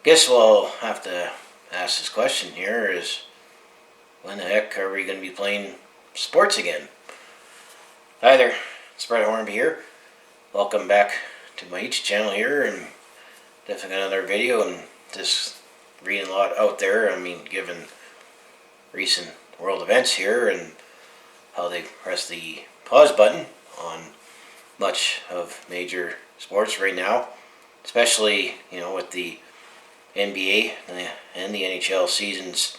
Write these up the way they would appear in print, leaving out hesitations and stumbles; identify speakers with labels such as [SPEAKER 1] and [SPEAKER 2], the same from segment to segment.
[SPEAKER 1] Guess we'll have to ask this question here is, when the heck are we going to be playing sports again? Hi there, it's Brett Hornby here. Welcome back to my YouTube channel here, and definitely got another video, and just reading a lot out there. Given recent world events here and how they press the pause button on much of major sports right now, especially, with the NBA and the NHL seasons.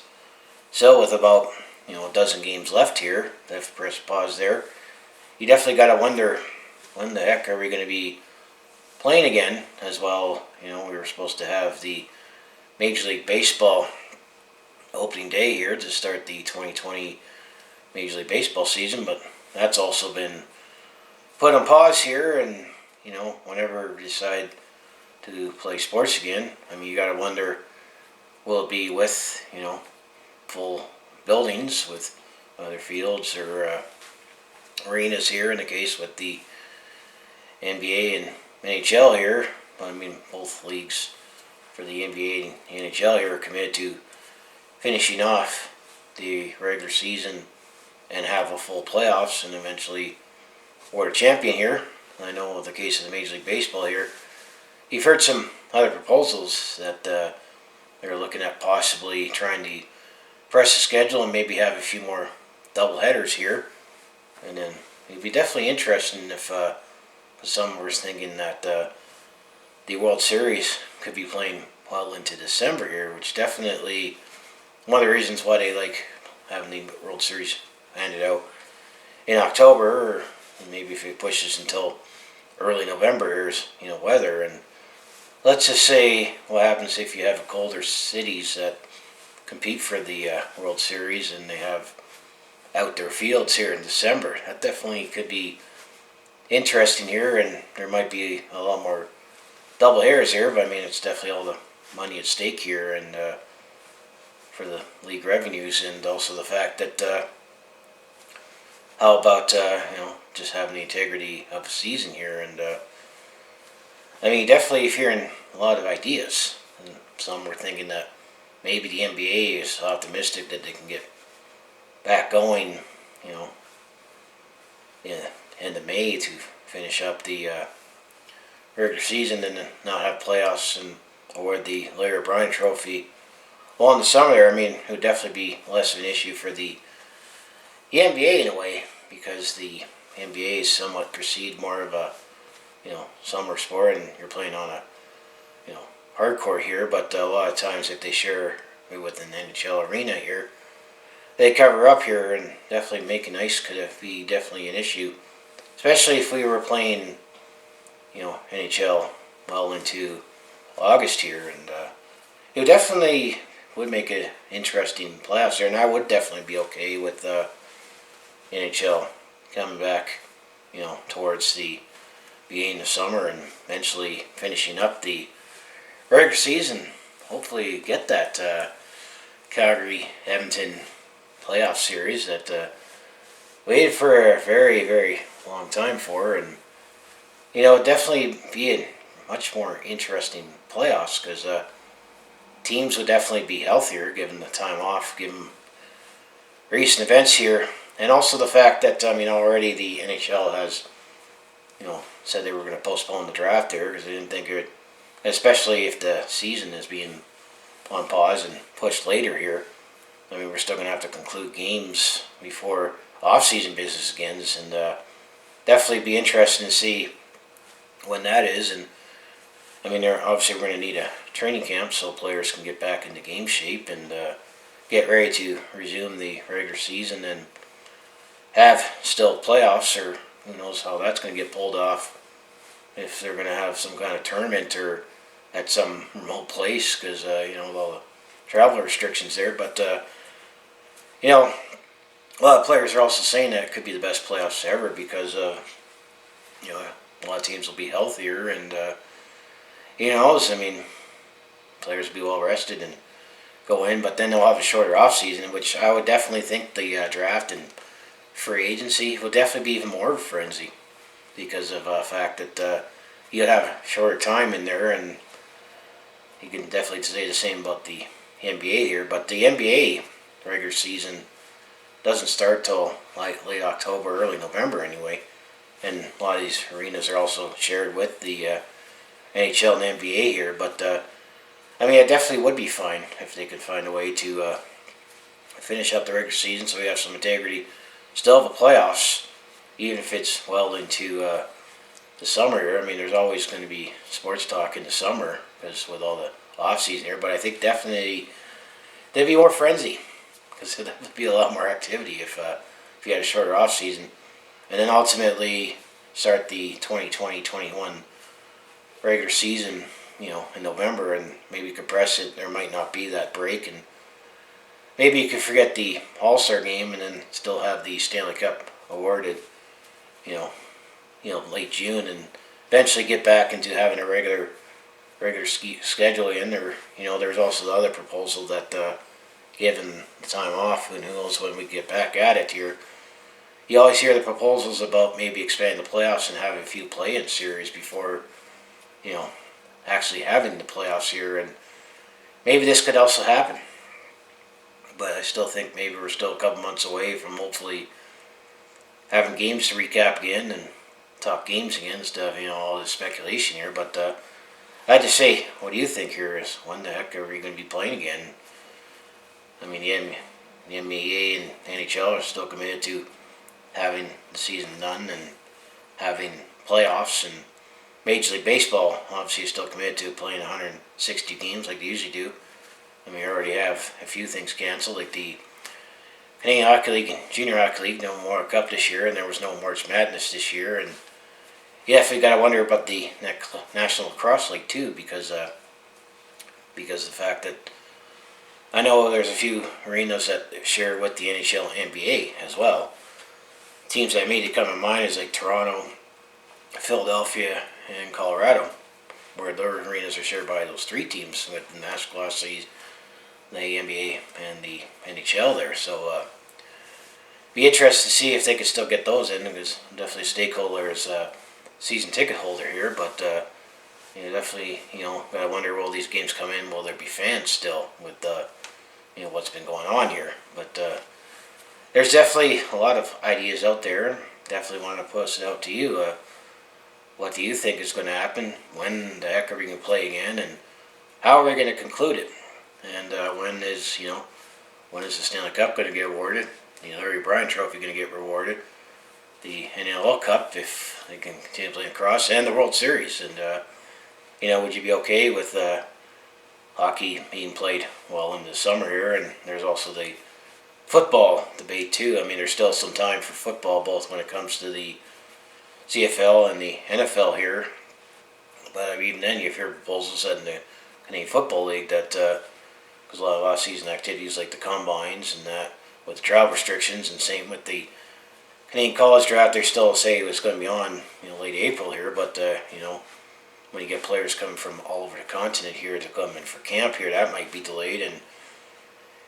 [SPEAKER 1] So with about, a dozen games left here, they've pressed pause there. You definitely got to wonder, when the heck are we going to be playing again as well? We were supposed to have the Major League Baseball opening day here to start the 2020 Major League Baseball season, but that's also been put on pause here. And whenever we decide to play sports again, you got to wonder, will it be with full buildings with other fields or arenas here, in the case with the NBA and NHL here. Both leagues for the NBA and NHL here are committed to finishing off the regular season and have a full playoffs and eventually award a champion here. I know with the case of the Major League Baseball here, you've heard some other proposals that they're looking at possibly trying to press the schedule and maybe have a few more double headers here. And then it'd be definitely interesting if some were thinking that the World Series could be playing well into December here, which definitely one of the reasons why they like having the World Series handed out in October, or maybe if it pushes until early November, here's weather. And let's just say what happens if you have colder cities that compete for the World Series and they have outdoor fields here in December. That definitely could be interesting here, and there might be a lot more double headers here, but it's definitely all the money at stake here, and for the league revenues, and also the fact that how about just having the integrity of the season here. And definitely hearing a lot of ideas, and some were thinking that maybe the NBA is optimistic that they can get back going, in end of May to finish up the regular season and then not have playoffs and award the Larry O'Brien Trophy. Well, in the summer there, it would definitely be less of an issue for the NBA in a way, because the NBA is somewhat perceived more of a summer sport, and you're playing on a hardcore here. But a lot of times, if they share with an NHL arena here, they cover up here, and definitely making ice could be definitely an issue, especially if we were playing NHL well into August here. And it definitely would make it interesting playoffs there, and I would definitely be okay with NHL coming back towards the beginning of summer and eventually finishing up the regular season. Hopefully get that Calgary-Edmonton playoff series that waited for a very, very long time for, and definitely be a much more interesting playoffs, because teams would definitely be healthier given the time off, given recent events here, and also the fact that already the NHL has said they were going to postpone the draft there because they didn't think it would, especially if the season is being on pause and pushed later here. We're still going to have to conclude games before off-season business begins, and definitely be interesting to see when that is. And obviously we're going to need a training camp so players can get back into game shape and get ready to resume the regular season and have still playoffs, or who knows how that's going to get pulled off, if they're going to have some kind of tournament or at some remote place, because all the travel restrictions there. But a lot of players are also saying that it could be the best playoffs ever, because a lot of teams will be healthier, and players will be well rested and go in. But then they'll have a shorter off season, which I would definitely think the draft and free agency will definitely be even more of a frenzy, because of the fact that you'd have a shorter time in there, and you can definitely say the same about the NBA here. But the NBA regular season doesn't start till like late October, early November anyway. And a lot of these arenas are also shared with the NHL and NBA here. But I mean, it definitely would be fine if they could find a way to finish up the regular season so we have some integrity. Still have the playoffs, even if it's well into the summer here. I mean, there's always going to be sports talk in the summer because with all the off season here. But I think definitely there'd be more frenzy because there would be a lot more activity if you had a shorter off season, and then ultimately start the 2020-21 regular season, in November, and maybe compress it. There might not be that break, and maybe you could forget the All-Star game and then still have the Stanley Cup awarded, late June, and eventually get back into having a regular schedule in. Or there's also the other proposal that given the time off, and who knows when we get back at it here. You always hear the proposals about maybe expanding the playoffs and having a few play-in series before, actually having the playoffs here, and maybe this could also happen. But I still think maybe we're still a couple months away from hopefully having games to recap again and talk games again instead of all this speculation here. But I had to say, what do you think here? Is when the heck are we going to be playing again? I mean, the NBA and NHL are still committed to having the season done and having playoffs, and Major League Baseball obviously is still committed to playing 160 games like they usually do. I mean, we already have a few things canceled, like the Canadian Hockey League and Junior Hockey League, no more Cup this year, and there was no March Madness this year. And yeah, we got to wonder about the National Lacrosse League too, because of the fact that I know there's a few arenas that share with the NHL and NBA as well. Teams that made it come to mind is like Toronto, Philadelphia, and Colorado, where their arenas are shared by those three teams with the National Lacrosse League, the NBA, and the NHL there. So be interested to see if they could still get those in, because I'm definitely a stakeholder as a season ticket holder here. But definitely gotta wonder, will these games come in? Will there be fans still with what's been going on here? But there's definitely a lot of ideas out there. Definitely want to post it out to you. What do you think is going to happen? When the heck are we going to play again? And how are we going to conclude it? And when is the Stanley Cup going to get awarded? The Larry Bryan Trophy going to get rewarded? The NLL Cup, if they can continue playing across, and the World Series. And would you be okay with hockey being played in the summer here? And there's also the football debate too. I mean, there's still some time for football, both when it comes to the CFL and the NFL here. But even then, you hear proposals in the Canadian Football League that because a lot of off-season activities like the combines and that with the travel restrictions, and same with the Canadian College Draft, they still say it's going to be on late April here. But when you get players coming from all over the continent here to come in for camp here, that might be delayed. And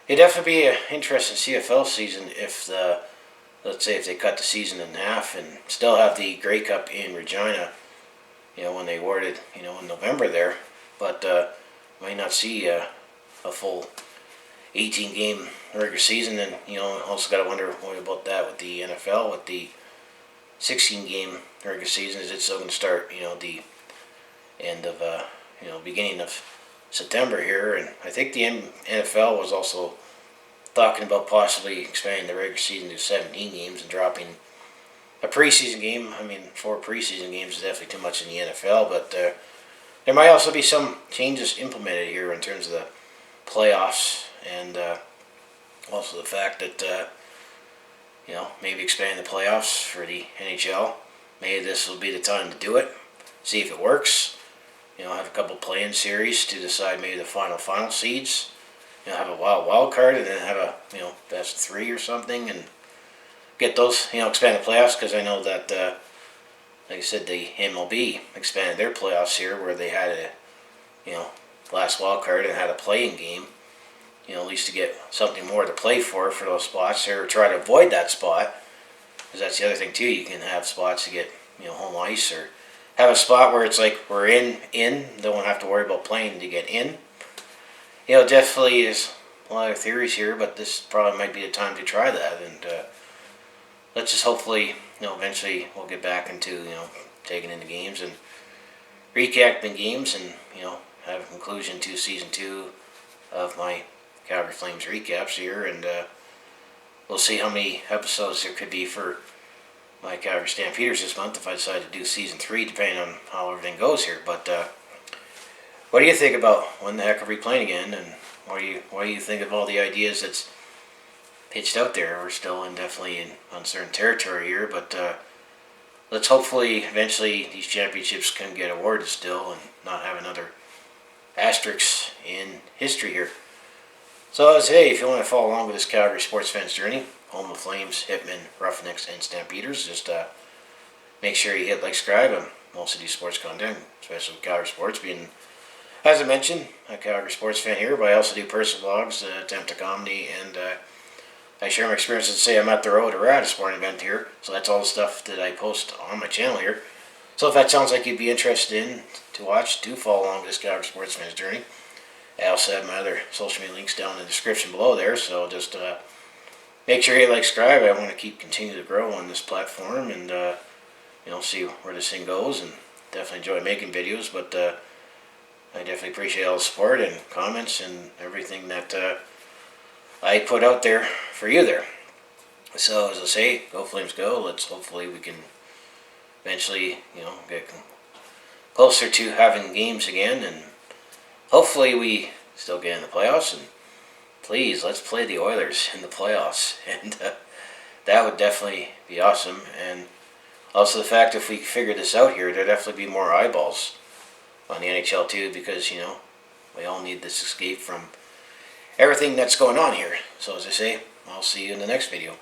[SPEAKER 1] it'd definitely be an interesting CFL season if let's say if they cut the season in half and still have the Grey Cup in Regina, when they awarded, in November there. But might not see a full 18-game regular season. And, also got to wonder what about that with the NFL, with the 16-game regular season. Is it still going to start, the end of, beginning of September here? And I think the NFL was also talking about possibly expanding the regular season to 17 games and dropping a preseason game. I mean, 4 preseason games is definitely too much in the NFL, but there might also be some changes implemented here in terms of the playoffs, and also the fact that maybe expand the playoffs for the NHL. Maybe this will be the time to do it, see if it works. Have a couple play-in series to decide maybe the final seeds. Have a wild card, and then have a best of 3 or something, and get those expand the playoffs, because I know that like I said, the MLB expanded their playoffs here, where they had a last wild card and had a play-in game, at least to get something more to play for those spots, or try to avoid that spot, because that's the other thing too. You can have spots to get home ice, or have a spot where it's like we're in, don't have to worry about playing to get in. Definitely is a lot of theories here, but this probably might be the time to try that. And let's just hopefully, eventually we'll get back into, taking in the games and recapping games and, have a conclusion to season 2 of my Calgary Flames recaps here. And we'll see how many episodes there could be for my Calgary Stampeders this month if I decide to do season 3, depending on how everything goes here. But what do you think about when the heck are we playing again, and what do you think of all the ideas that's pitched out there? We're still definitely in uncertain territory here, but let's hopefully eventually these championships can get awarded still and not have another asterisk in history here. So as hey, if you want to follow along with this Calgary sports fans journey, home of Flames, Hitmen, Roughnecks, and Stampeders, just make sure you hit like, subscribe. I mostly do sports content, especially with Calgary sports being, as I mentioned, a Calgary sports fan here, but I also do personal vlogs, attempt to comedy, and I share my experiences. Say I'm at the road or at a sporting event here, so that's all the stuff that I post on my channel here. So if that sounds like you'd be interested in to watch, do follow along with this Calgary sports fans journey. I also have my other social media links down in the description below there, so just make sure you hit like, subscribe. I want to continue to grow on this platform and see where this thing goes, and definitely enjoy making videos, but I definitely appreciate all the support and comments and everything that I put out there for you there. So as I say, go Flames go. Hopefully we can eventually get closer to having games again, and hopefully we still get in the playoffs, and please, let's play the Oilers in the playoffs, and that would definitely be awesome. And also the fact if we figure this out here, there'd definitely be more eyeballs on the NHL too, because we all need this escape from everything that's going on here. So as I say, I'll see you in the next video.